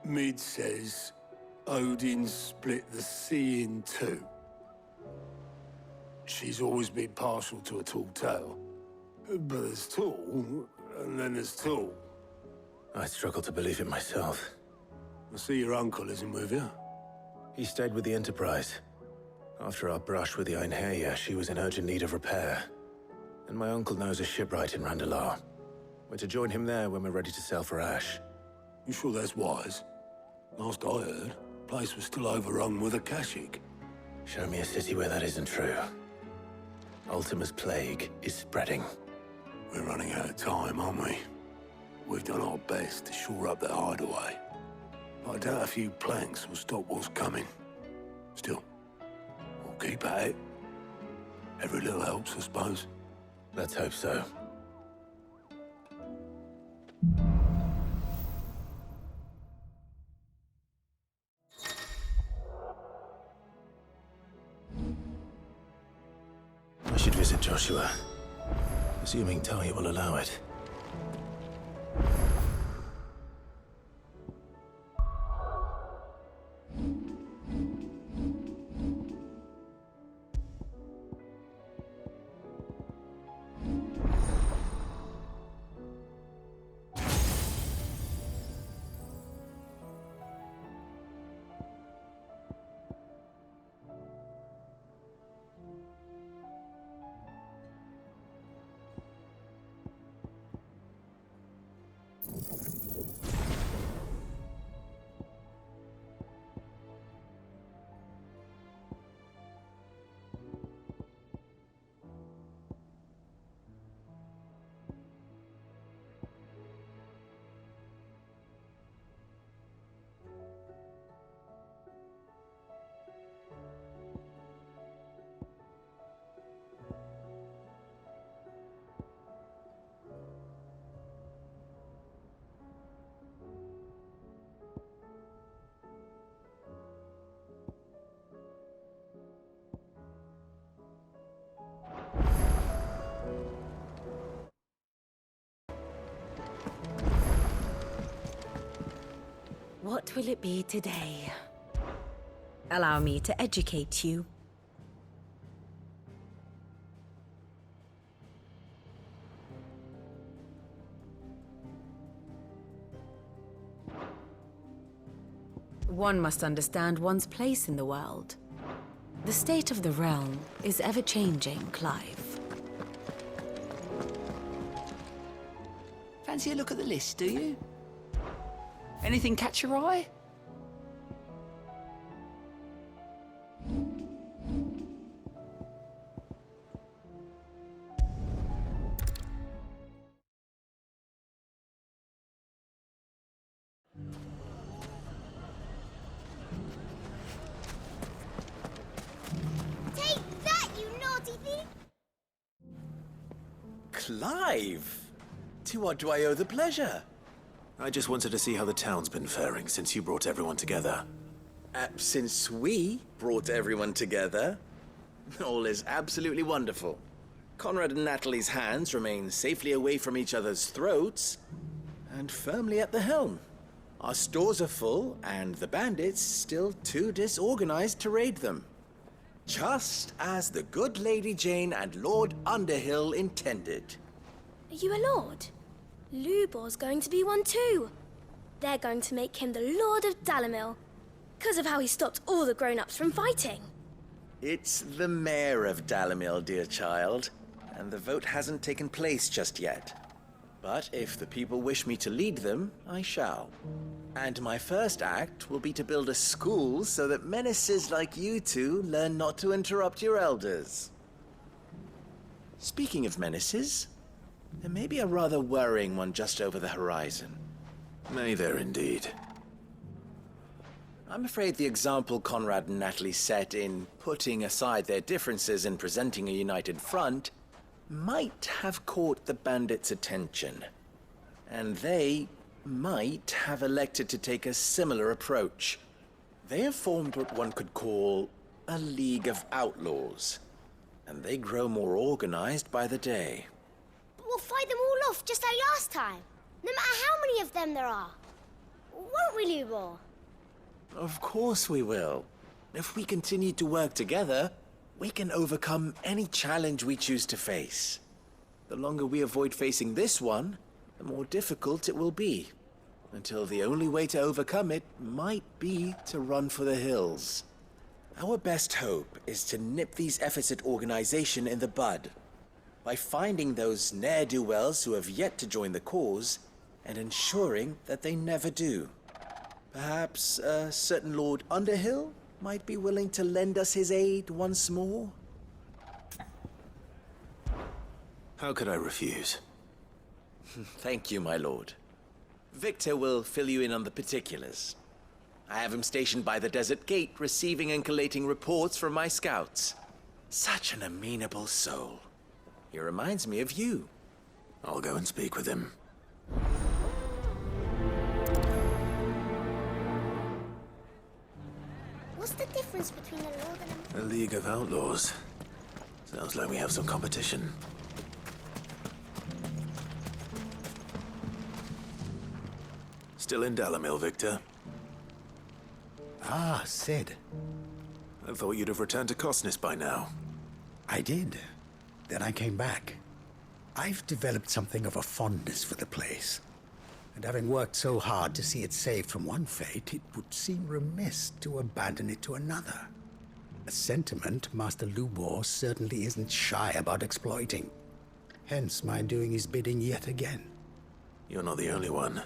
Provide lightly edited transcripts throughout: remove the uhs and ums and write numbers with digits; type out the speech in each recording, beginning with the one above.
Mid says Odin split the sea in two. She's always been partial to a tall tale. But there's tall, and then there's tall. I struggle to believe it myself. I see your uncle isn't with you. He stayed with the Enterprise. After our brush with the Einherja, she was in urgent need of repair. And my uncle knows a shipwright in Randalar. We're to join him there when we're ready to sail for Ash. You sure that's wise? Last I heard, the place was still overrun with Akashic. Show me a city where that isn't true. Ultima's plague is spreading. We're running out of time, aren't we? We've done our best to shore up their hideaway. But I doubt a few planks will stop what's coming. Still, we'll keep at it. Every little helps, I suppose. Let's hope so. I should visit Joshua, assuming Tai will allow it. What will it be today? Allow me to educate you. One must understand one's place in the world. The state of the realm is ever-changing, Clive. Fancy a look at the list, do you? Anything catch your eye? Take that, you naughty thief! Clive! To what do I owe the pleasure? I just wanted to see how the town's been faring since you brought everyone together. Since we brought everyone together, all is absolutely wonderful. Conrad and Natalie's hands remain safely away from each other's throats and firmly at the helm. Our stores are full, and the bandits still too disorganized to raid them. Just as the good Lady Jane and Lord Underhill intended. Are you a lord? Lubor's going to be one too. They're going to make him the Lord of Dalimil, because of how he stopped all the grown-ups from fighting. It's the mayor of Dalimil, dear child, and the vote hasn't taken place just yet. But if the people wish me to lead them, I shall. And my first act will be to build a school so that menaces like you two learn not to interrupt your elders. Speaking of menaces, there may be a rather worrying one just over the horizon. May there indeed. I'm afraid the example Conrad and Natalie set in putting aside their differences and presenting a united front might have caught the bandits' attention. And they might have elected to take a similar approach. They have formed what one could call a League of Outlaws, and they grow more organized by the day. But we'll fight them all off just like last time. No matter how many many of them there are. Won't we, Lubor? Of course we will. If we continue to work together, we can overcome any challenge we choose to face. The longer we avoid facing this one, the more difficult it will be. Until the only way to overcome it might be to run for the hills. Our best hope is to nip these efforts at organization in the bud, by finding those ne'er-do-wells who have yet to join the cause, and ensuring that they never do. Perhaps a certain Lord Underhill might be willing to lend us his aid once more? How could I refuse? Thank you, my lord. Victor will fill you in on the particulars. I have him stationed by the desert gate, receiving and collating reports from my scouts. Such an amenable soul. He reminds me of you. I'll go and speak with him. What's the difference between a lord and A League of Outlaws. Sounds like we have some competition. Still in Dalamil, Victor? Ah, Sid. I thought you'd have returned to Cosnis by now. I did. Then I came back. I've developed something of a fondness for the place. And having worked so hard to see it saved from one fate, it would seem remiss to abandon it to another. A sentiment Master Lubor certainly isn't shy about exploiting. Hence my doing his bidding yet again. You're not the only one.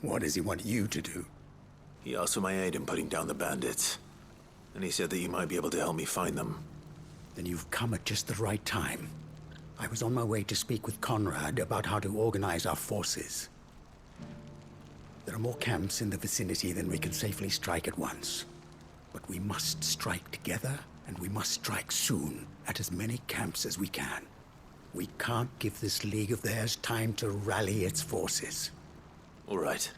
What does he want you to do? He asked for my aid in putting down the bandits. And he said that you might be able to help me find them. Then you've come at just the right time. I was on my way to speak with Conrad about how to organize our forces. There are more camps in the vicinity than we can safely strike at once. But we must strike together, and we must strike soon at as many camps as we can. We can't give this league of theirs time to rally its forces. All right.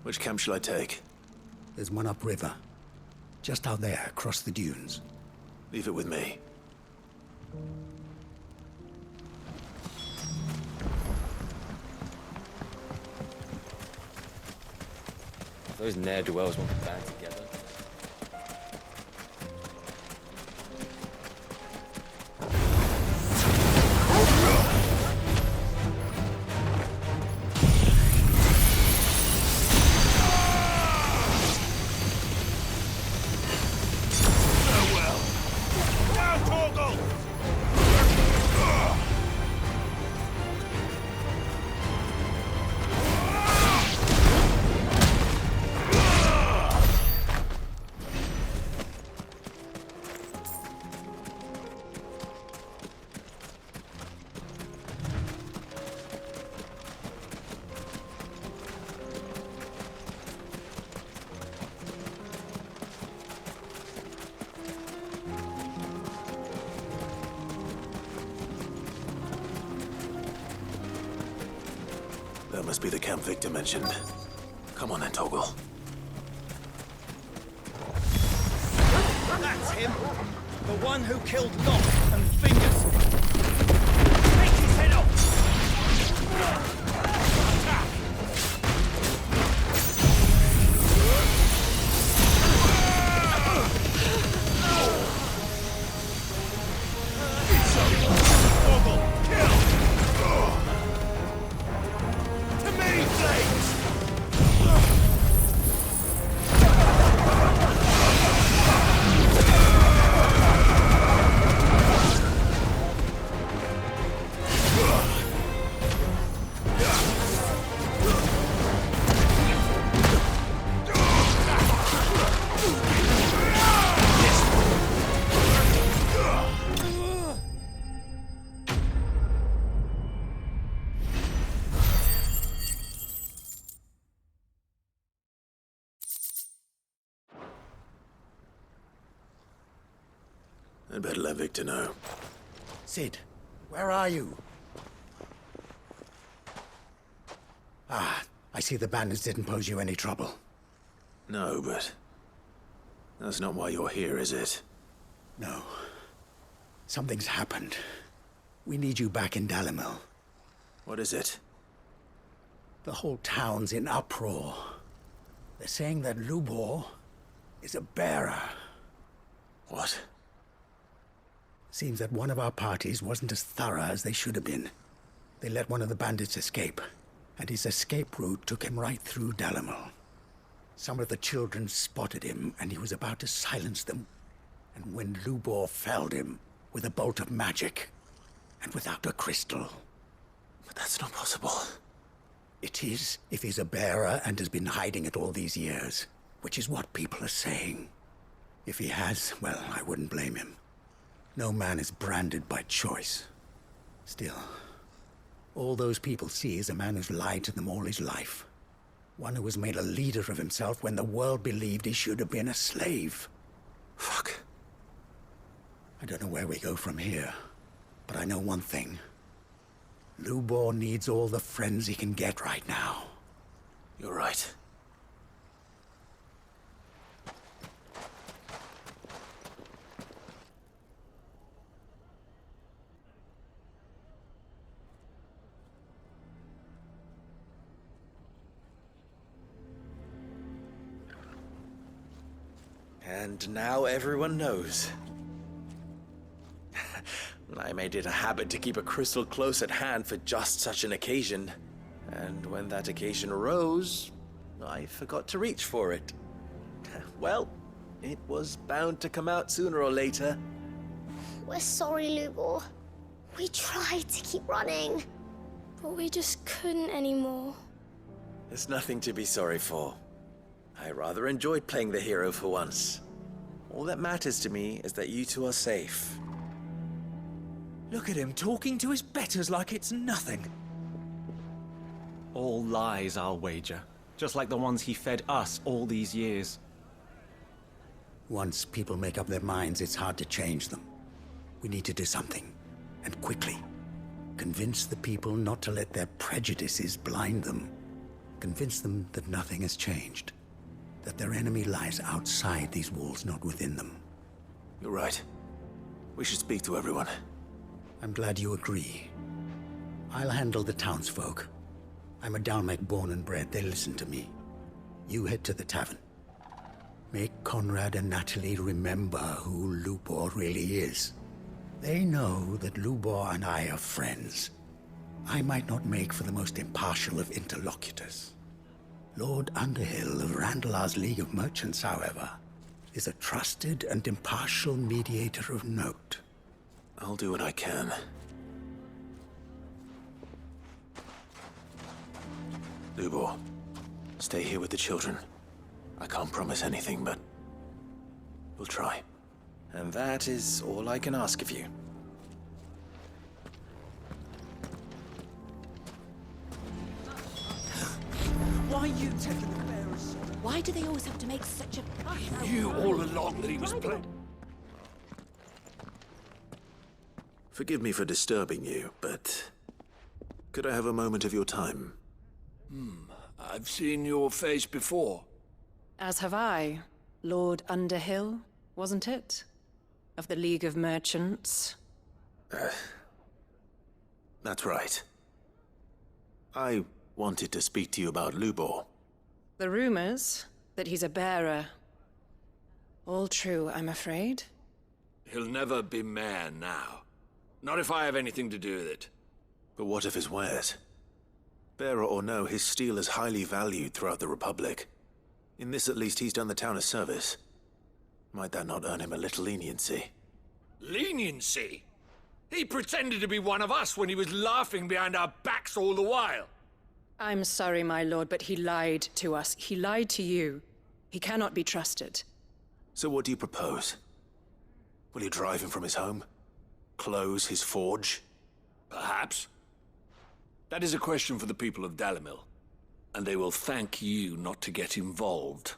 Which camp shall I take? There's one upriver. Just out there, across the dunes. Leave it with me. Those ne'er-do-wells want to band together. That must be the camp Victor mentioned. Come on then, Toggle. That's him! The one who killed Locke and Fingers! Take his head off! Attack! Toggle, kill! To me, Blades! I'd better let Victor know. Sid, where are you? Ah, I see the bandits didn't pose you any trouble. No, but... that's not why you're here, is it? No. Something's happened. We need you back in Dalamil. What is it? The whole town's in uproar. They're saying that Lubor is a bearer. What? Seems that one of our parties wasn't as thorough as they should have been. They let one of the bandits escape, and his escape route took him right through Dalimil. Some of the children spotted him, and he was about to silence them. And when Lubor felled him with a bolt of magic, and without a crystal. But that's not possible. It is, if he's a bearer and has been hiding it all these years, which is what people are saying. If he has, well, I wouldn't blame him. No man is branded by choice. Still, all those people see is a man who's lied to them all his life. One who was made a leader of himself when the world believed he should have been a slave. Fuck. I don't know where we go from here, but I know one thing. Lubor needs all the friends he can get right now. You're right. And now everyone knows. I made it a habit to keep a crystal close at hand for just such an occasion. And when that occasion arose, I forgot to reach for it. Well, it was bound to come out sooner or later. We're sorry, Lubor. We tried to keep running, but we just couldn't anymore. There's nothing to be sorry for. I rather enjoyed playing the hero for once. All that matters to me is that you two are safe. Look at him talking to his betters like it's nothing. All lies, I'll wager. Just like the ones he fed us all these years. Once people make up their minds, it's hard to change them. We need to do something, and quickly. Convince the people not to let their prejudices blind them. Convince them that nothing has changed. That their enemy lies outside these walls, not within them. You're right. We should speak to everyone. I'm glad you agree. I'll handle the townsfolk. I'm a Dalmec born and bred. They listen to me. You head to the tavern. Make Conrad and Natalie remember who Lubor really is. They know that Lubor and I are friends. I might not make for the most impartial of interlocutors. Lord Underhill of Randalar's League of Merchants, however, is a trusted and impartial mediator of note. I'll do what I can. Lubor, stay here with the children. I can't promise anything, but we'll try. And that is all I can ask of you. Why are you taking the bearers? Why do they always have to make such a fuss? Knew all along that he was playing. Forgive me for disturbing you, but could I have a moment of your time? I've seen your face before. As have I. Lord Underhill, wasn't it? Of the League of Merchants. That's right. I wanted to speak to you about Lubor. The rumors that he's a bearer. All true, I'm afraid. He'll never be mayor now. Not if I have anything to do with it. But what of his wares? Bearer or no, his steel is highly valued throughout the Republic. In this, at least, he's done the town a service. Might that not earn him a little leniency? Leniency? He pretended to be one of us when he was laughing behind our backs all the while. I'm sorry, my lord, but he lied to us. He lied to you. He cannot be trusted. So what do you propose? Will you drive him from his home? Close his forge? Perhaps. That is a question for the people of Dalimil, and they will thank you not to get involved.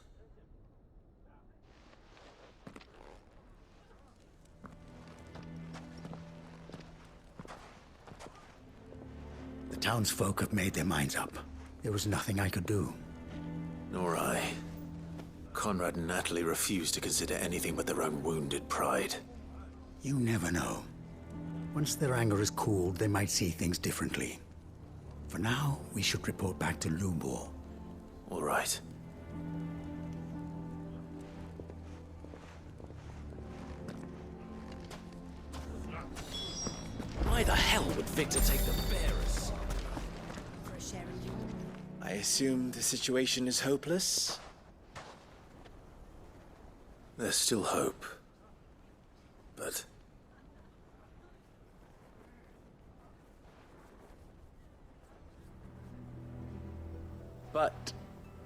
The townsfolk have made their minds up. There was nothing I could do. Nor I. Conrad and Natalie refuse to consider anything but their own wounded pride. You never know. Once their anger is cooled, they might see things differently. For now, we should report back to Lubor. All right. Why the hell would Victor take the bearers? I assume the situation is hopeless? There's still hope. But... But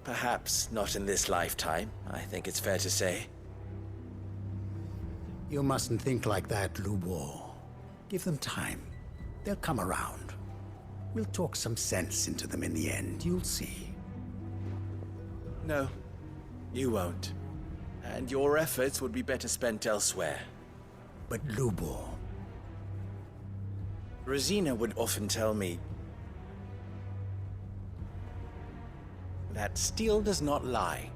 perhaps not in this lifetime, I think it's fair to say. You mustn't think like that, Lubor. Give them time. They'll come around. We'll talk some sense into them in the end, you'll see. No, you won't. And your efforts would be better spent elsewhere. But Lubor... Rosina would often tell me that steel does not lie,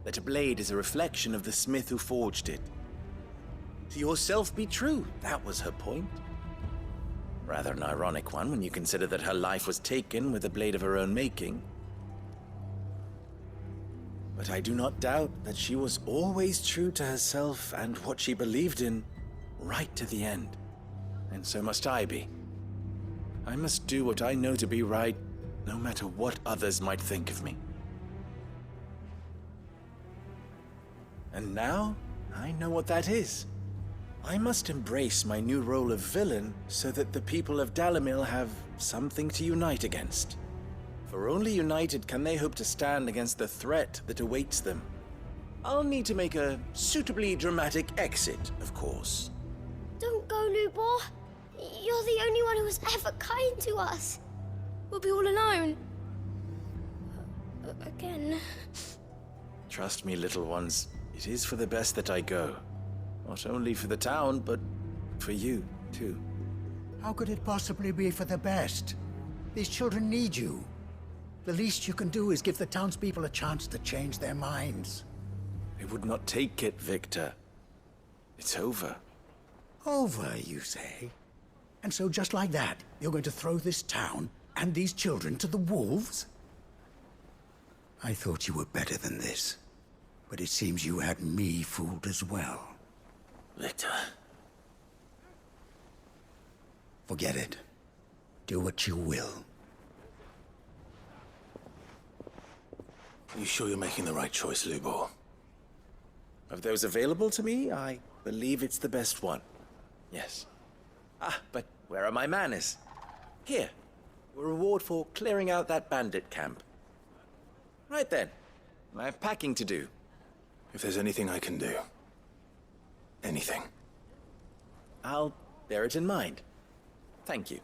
that a blade is a reflection of the smith who forged it. To yourself be true, that was her point. Rather an ironic one when you consider that her life was taken with a blade of her own making. But I do not doubt that she was always true to herself and what she believed in, right to the end. And so must I be. I must do what I know to be right, no matter what others might think of me. And now, I know what that is. I must embrace my new role of villain so that the people of Dalimil have something to unite against. For only united can they hope to stand against the threat that awaits them. I'll need to make a suitably dramatic exit, of course. Don't go, Lubor. You're the only one who was ever kind to us. We'll be all alone. Again. Trust me, little ones. It is for the best that I go. Not only for the town, but for you, too. How could it possibly be for the best? These children need you. The least you can do is give the townspeople a chance to change their minds. They would not take it, Victor. It's over. Over, you say? And so just like that, you're going to throw this town and these children to the wolves? I thought you were better than this. But it seems you had me fooled as well. Victor... Forget it. Do what you will. You sure you're making the right choice, Lubor? Of those available to me, I believe it's the best one. Yes. Ah, but where are my manners? Here. A reward for clearing out that bandit camp. Right then. I have packing to do. If there's anything I can do... anything. I'll bear it in mind. Thank you.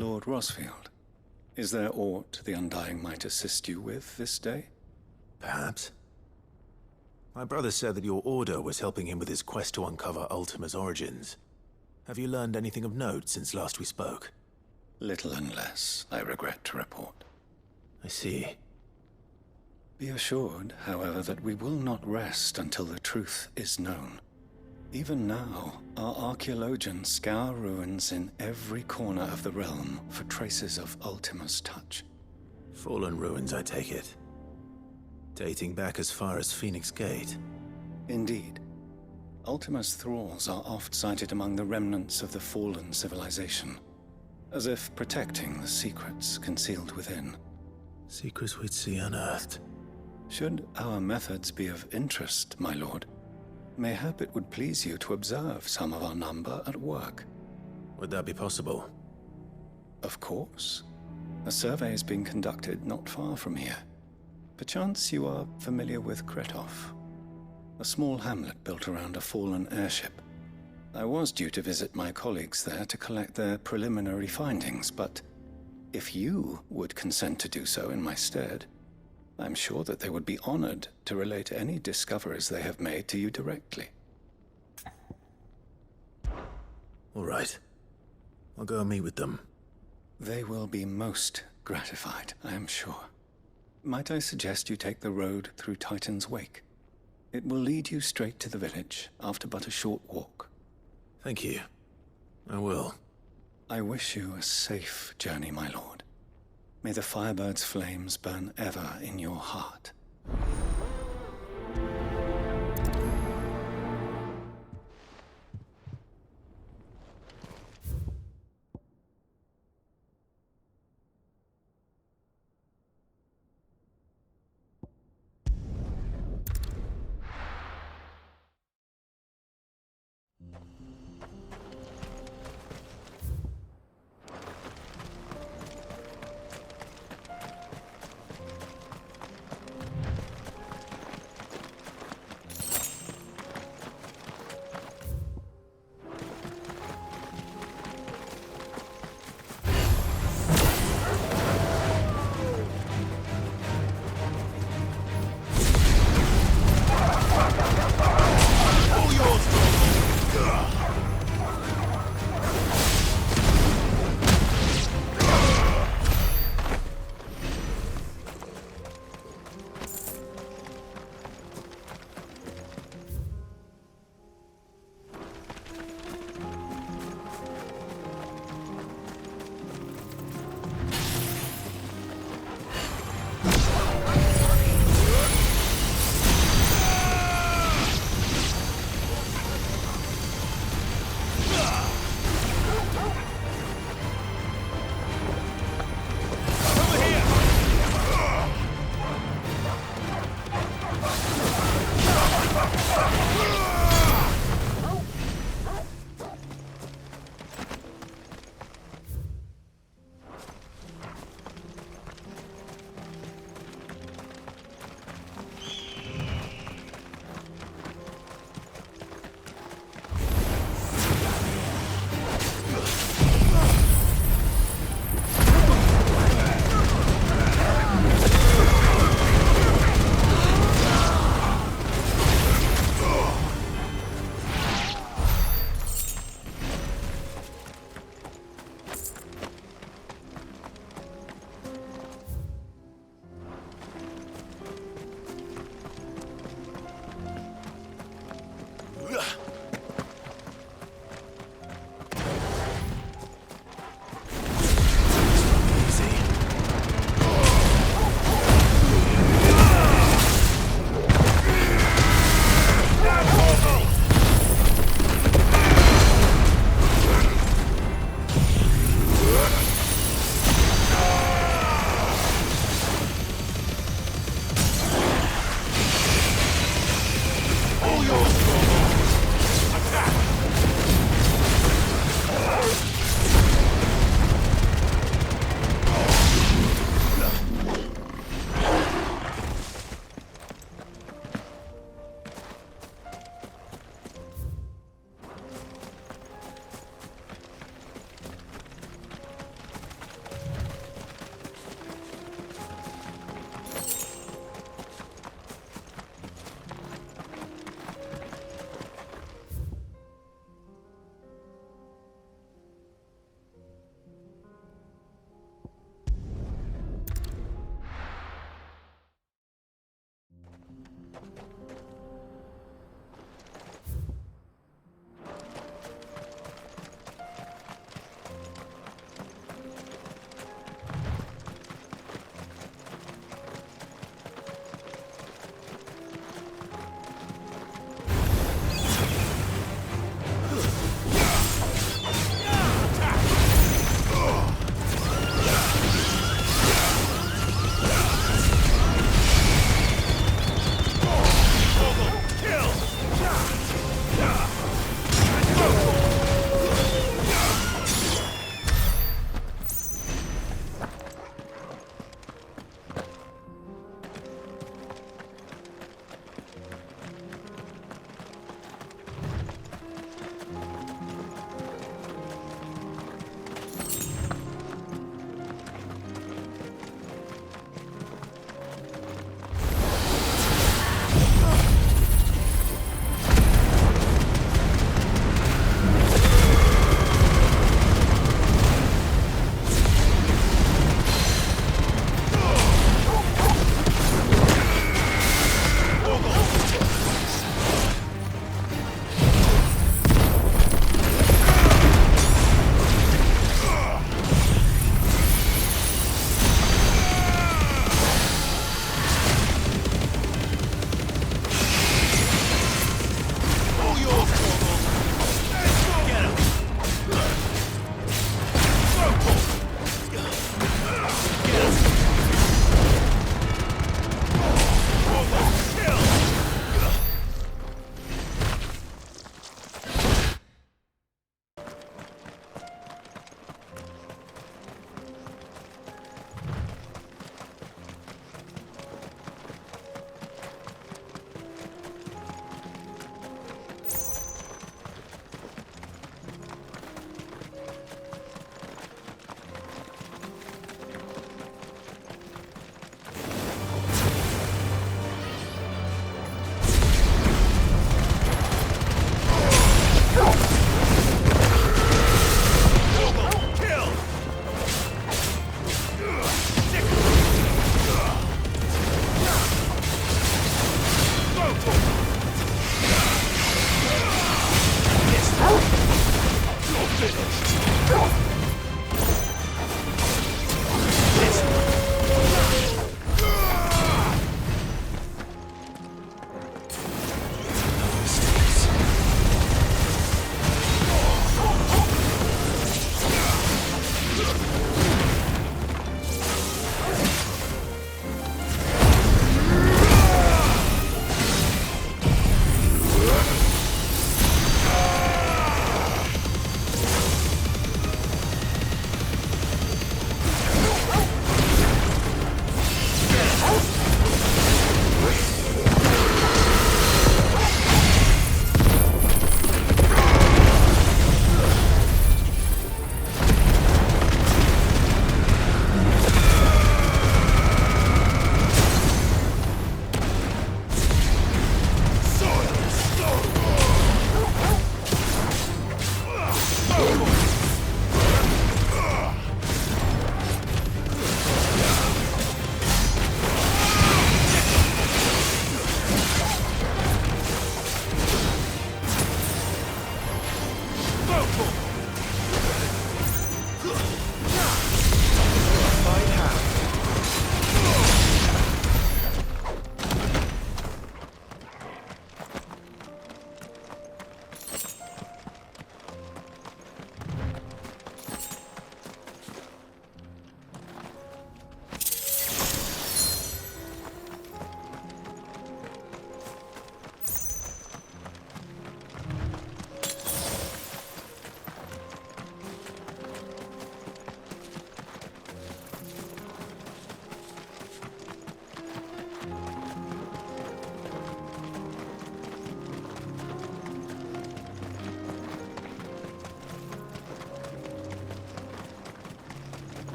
Lord Rosfield, is there aught the Undying might assist you with this day? Perhaps. My brother said that your order was helping him with his quest to uncover Ultima's origins. Have you learned anything of note since last we spoke? Little unless, I regret to report. I see. Be assured, however, that we will not rest until the truth is known. Even now, our archaeologians scour ruins in every corner of the realm for traces of Ultima's touch. Fallen ruins, I take it. Dating back as far as Phoenix Gate. Indeed. Ultima's thralls are oft sighted among the remnants of the fallen civilization, as if protecting the secrets concealed within. Secrets we'd see unearthed. Should our methods be of interest, my lord, mayhap it would please you to observe some of our number at work. Would that be possible? Of course. A survey is being conducted not far from here. Perchance you are familiar with Kretov, a small hamlet built around a fallen airship. I was due to visit my colleagues there to collect their preliminary findings, but if you would consent to do so in my stead, I'm sure that they would be honored to relate any discoveries they have made to you directly. All right. I'll go and meet with them. They will be most gratified, I am sure. Might I suggest you take the road through Titan's Wake? It will lead you straight to the village after but a short walk. Thank you. I will. I wish you a safe journey, my lord. May the Firebird's flames burn ever in your heart.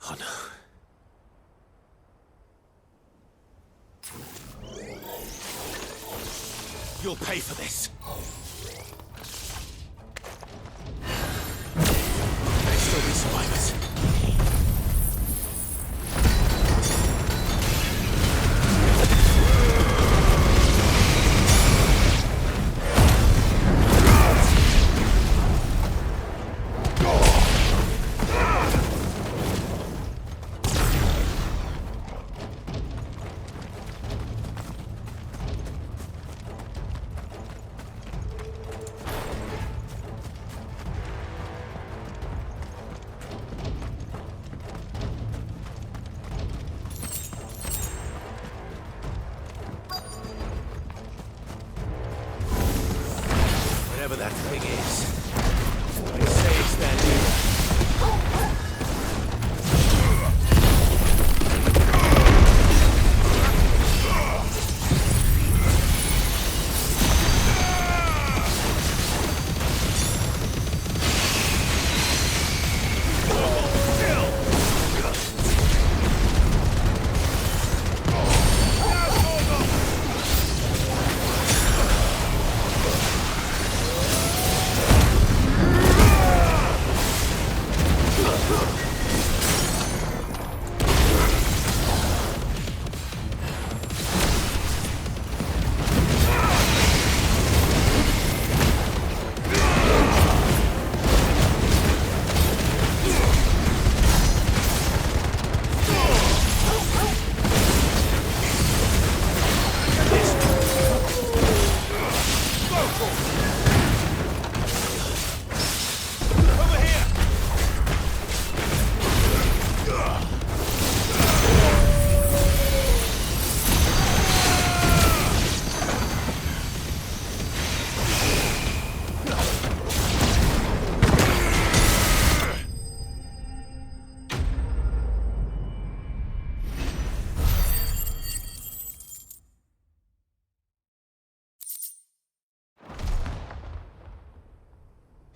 Oh no. You'll pay for this. May still be survivors. Whatever that thing is, they say it's their leader.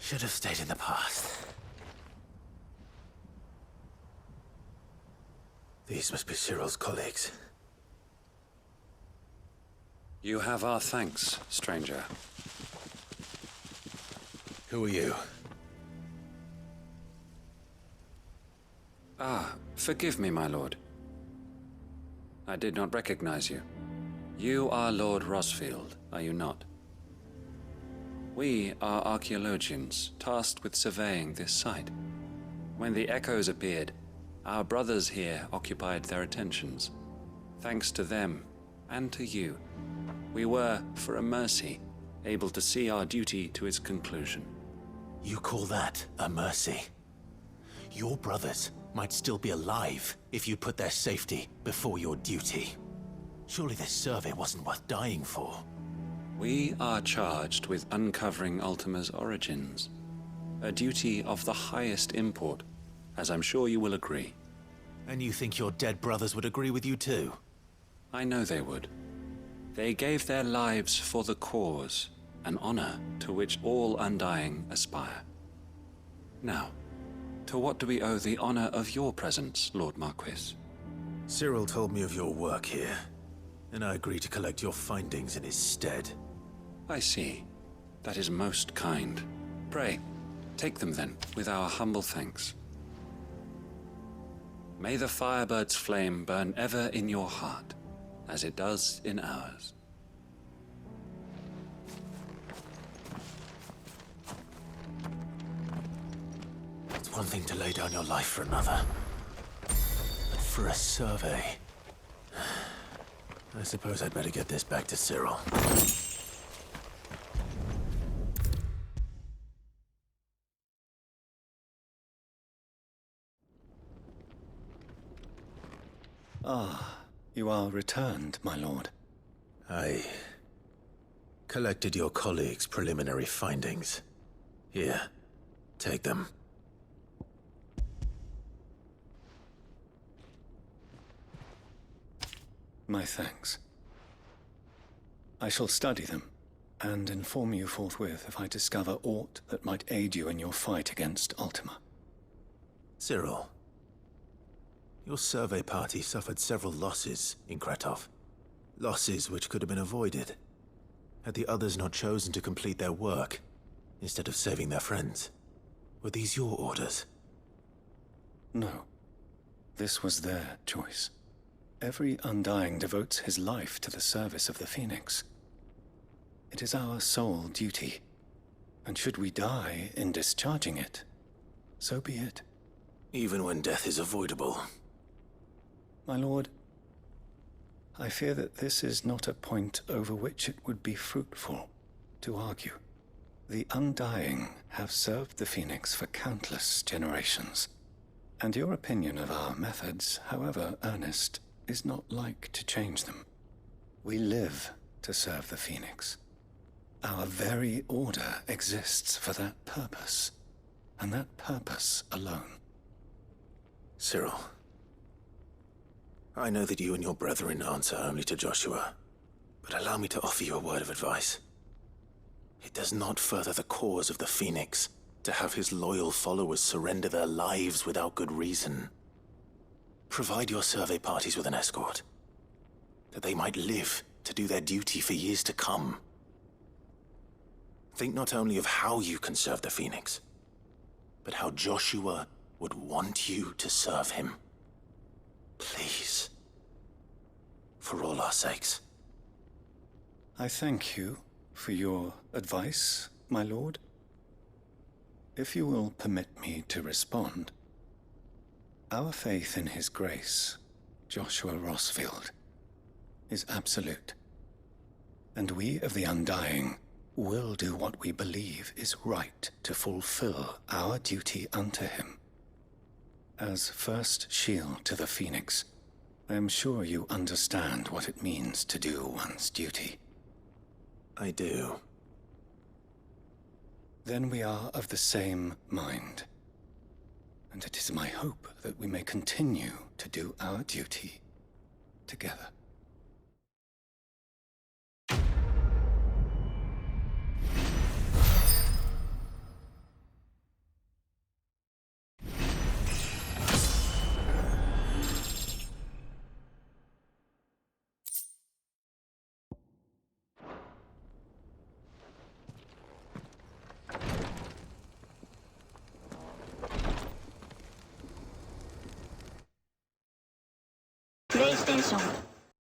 Should have stayed in the past. These must be Cyril's colleagues. You have our thanks, stranger. Who are you? Ah, forgive me, my lord. I did not recognize you. You are Lord Rosfield, are you not? We are archaeologians, tasked with surveying this site. When the echoes appeared, our brothers here occupied their attentions. Thanks to them, and to you, we were, for a mercy, able to see our duty to its conclusion. You call that a mercy? Your brothers might still be alive if you put their safety before your duty. Surely this survey wasn't worth dying for. We are charged with uncovering Ultima's origins. A duty of the highest import, as I'm sure you will agree. And you think your dead brothers would agree with you too? I know they would. They gave their lives for the cause, an honor to which all undying aspire. Now, to what do we owe the honor of your presence, Lord Marquis? Cyril told me of your work here, and I agreed to collect your findings in his stead. I see. That is most kind. Pray, take them then, with our humble thanks. May the Firebird's flame burn ever in your heart, as it does in ours. It's one thing to lay down your life for another, but for a survey... I suppose I'd better get this back to Cyril. Ah, you are returned, my lord. I collected your colleagues' preliminary findings. Here, take them. My thanks. I shall study them, and inform you forthwith if I discover aught that might aid you in your fight against Ultima. Cyril, Your survey party suffered several losses in Kretov. Losses which could have been avoided, had the others not chosen to complete their work, instead of saving their friends. Were these your orders? No. This was their choice. Every Undying devotes his life to the service of the Phoenix. It is our sole duty, and should we die in discharging it, so be it. Even when death is avoidable. My lord, I fear that this is not a point over which it would be fruitful to argue. The Undying have served the Phoenix for countless generations, and your opinion of our methods, however earnest, is not like to change them. We live to serve the Phoenix. Our very order exists for that purpose, and that purpose alone. Cyril, I know that you and your brethren answer only to Joshua, but allow me to offer you a word of advice. It does not further the cause of the Phoenix to have his loyal followers surrender their lives without good reason. Provide your survey parties with an escort, that they might live to do their duty for years to come. Think not only of how you can serve the Phoenix, but how Joshua would want you to serve him. Please. For all our sakes. I thank you for your advice, my lord. If you will permit me to respond, our faith in his grace, Joshua Rossfield, is absolute. And we of the Undying will do what we believe is right to fulfill our duty unto him. As first shield to the Phoenix, I am sure you understand what it means to do one's duty. I do. Then we are of the same mind. And it is my hope that we may continue to do our duty together. PlayStation